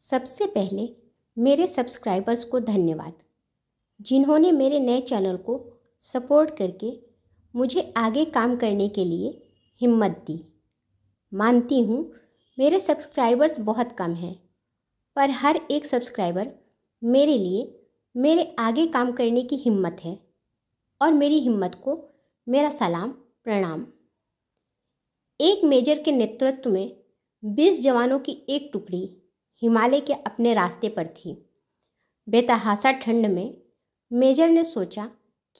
सबसे पहले मेरे सब्सक्राइबर्स को धन्यवाद, जिन्होंने मेरे नए चैनल को सपोर्ट करके मुझे आगे काम करने के लिए हिम्मत दी। मानती हूँ मेरे सब्सक्राइबर्स बहुत कम हैं, पर हर एक सब्सक्राइबर मेरे लिए मेरे आगे काम करने की हिम्मत है और मेरी हिम्मत को मेरा सलाम प्रणाम। एक मेजर के नेतृत्व में 20 जवानों की एक टुकड़ी हिमालय के अपने रास्ते पर थी। बेतहाशा ठंड में मेजर ने सोचा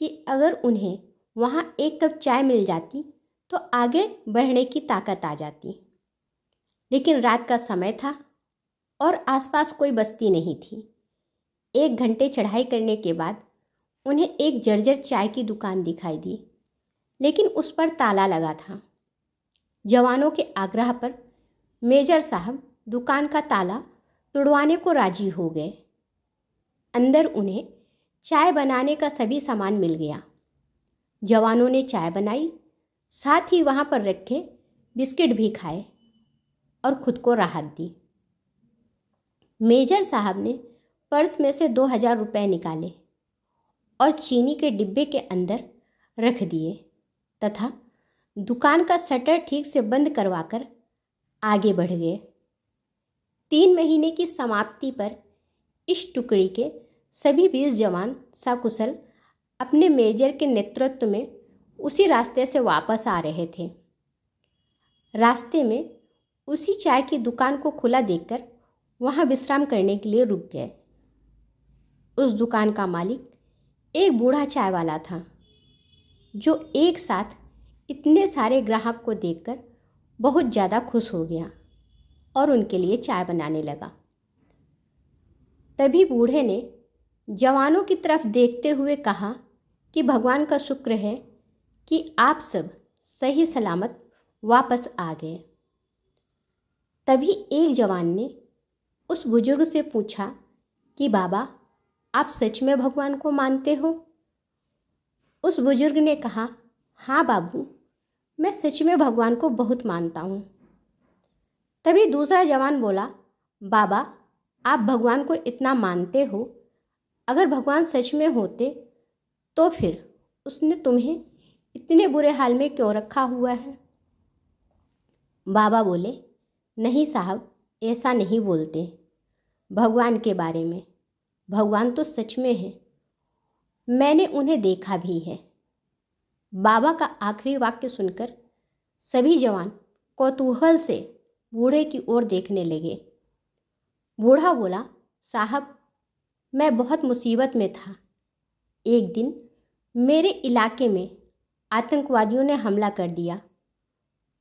कि अगर उन्हें वहाँ एक कप चाय मिल जाती तो आगे बढ़ने की ताकत आ जाती। लेकिन रात का समय था और आसपास कोई बस्ती नहीं थी। 1 घंटे चढ़ाई करने के बाद उन्हें एक जर्जर चाय की दुकान दिखाई दी, लेकिन उस पर ताला लगा था। जवानों के आग्रह पर मेजर साहब दुकान का ताला तुड़वाने को राजी हो गए। अंदर उन्हें चाय बनाने का सभी सामान मिल गया। जवानों ने चाय बनाई, साथ ही वहाँ पर रखे बिस्किट भी खाए और खुद को राहत दी। मेजर साहब ने पर्स में से 2000 रुपये निकाले और चीनी के डिब्बे के अंदर रख दिए तथा दुकान का शटर ठीक से बंद करवाकर आगे बढ़ गए। 3 महीने की समाप्ति पर इस टुकड़ी के सभी 20 जवान सकुशल अपने मेजर के नेतृत्व में उसी रास्ते से वापस आ रहे थे। रास्ते में उसी चाय की दुकान को खुला देखकर वहाँ विश्राम करने के लिए रुक गए। उस दुकान का मालिक एक बूढ़ा चाय वाला था, जो एक साथ इतने सारे ग्राहक को देखकर बहुत ज़्यादा खुश हो गया और उनके लिए चाय बनाने लगा। तभी बूढ़े ने जवानों की तरफ देखते हुए कहा कि भगवान का शुक्र है कि आप सब सही सलामत वापस आ गए। तभी एक जवान ने उस बुजुर्ग से पूछा कि बाबा, आप सच में भगवान को मानते हो? उस बुजुर्ग ने कहा, हाँ बाबू, मैं सच में भगवान को बहुत मानता हूँ। तभी दूसरा जवान बोला, बाबा, आप भगवान को इतना मानते हो, अगर भगवान सच में होते तो फिर उसने तुम्हें इतने बुरे हाल में क्यों रखा हुआ है? बाबा बोले, नहीं साहब, ऐसा नहीं बोलते भगवान के बारे में। भगवान तो सच में है, मैंने उन्हें देखा भी है। बाबा का आखिरी वाक्य सुनकर सभी जवान कौतूहल से बूढ़े की ओर देखने लगे। बूढ़ा बोला, साहब, मैं बहुत मुसीबत में था। एक दिन मेरे इलाके में आतंकवादियों ने हमला कर दिया।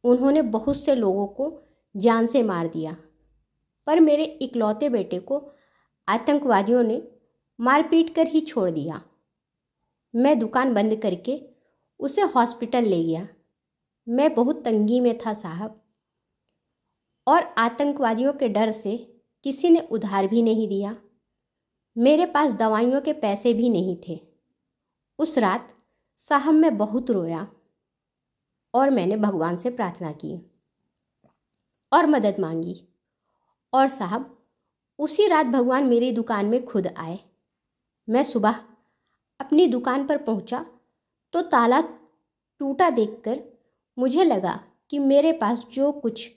उन्होंने बहुत से लोगों को जान से मार दिया, पर मेरे इकलौते बेटे को आतंकवादियों ने मार-पीट कर ही छोड़ दिया। मैं दुकान बंद करके उसे हॉस्पिटल ले गया। मैं बहुत तंगी में था साहब, और आतंकवादियों के डर से किसी ने उधार भी नहीं दिया। मेरे पास दवाइयों के पैसे भी नहीं थे। उस रात साहब मैं बहुत रोया और मैंने भगवान से प्रार्थना की और मदद मांगी। और साहब, उसी रात भगवान मेरी दुकान में खुद आए। मैं सुबह अपनी दुकान पर पहुंचा तो ताला टूटा देखकर मुझे लगा कि मेरे पास जो कुछ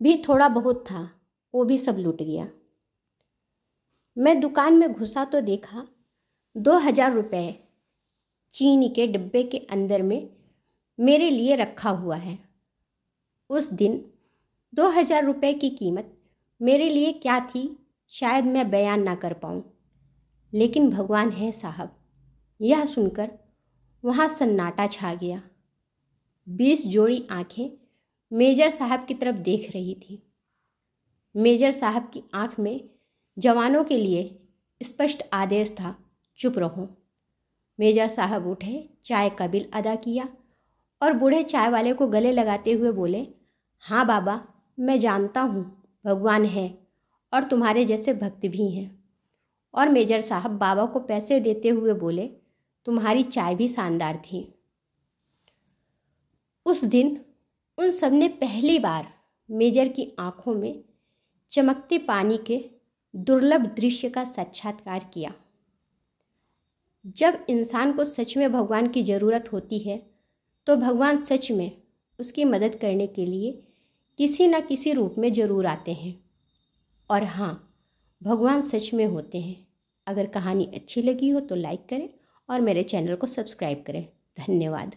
भी थोड़ा बहुत था वो भी सब लूट गया। मैं दुकान में घुसा तो देखा 2000 रुपये चीनी के डिब्बे के अंदर में मेरे लिए रखा हुआ है। उस दिन 2000 रुपये की कीमत मेरे लिए क्या थी शायद मैं बयान ना कर पाऊँ, लेकिन भगवान है साहब। यह सुनकर वहाँ सन्नाटा छा गया। 20 जोड़ी आंखें मेजर साहब की तरफ देख रही थी। मेजर साहब की आंख में जवानों के लिए स्पष्ट आदेश था, चुप रहो। मेजर साहब उठे, चाय का बिल अदा किया और बूढ़े चाय वाले को गले लगाते हुए बोले, हाँ बाबा, मैं जानता हूँ भगवान है और तुम्हारे जैसे भक्त भी हैं। और मेजर साहब बाबा को पैसे देते हुए बोले, तुम्हारी चाय भी शानदार थी। उस दिन उन सब ने पहली बार मेजर की आंखों में चमकते पानी के दुर्लभ दृश्य का साक्षात्कार किया। जब इंसान को सच में भगवान की ज़रूरत होती है तो भगवान सच में उसकी मदद करने के लिए किसी न किसी रूप में ज़रूर आते हैं। और हाँ, भगवान सच में होते हैं। अगर कहानी अच्छी लगी हो तो लाइक करें और मेरे चैनल को सब्सक्राइब करें। धन्यवाद।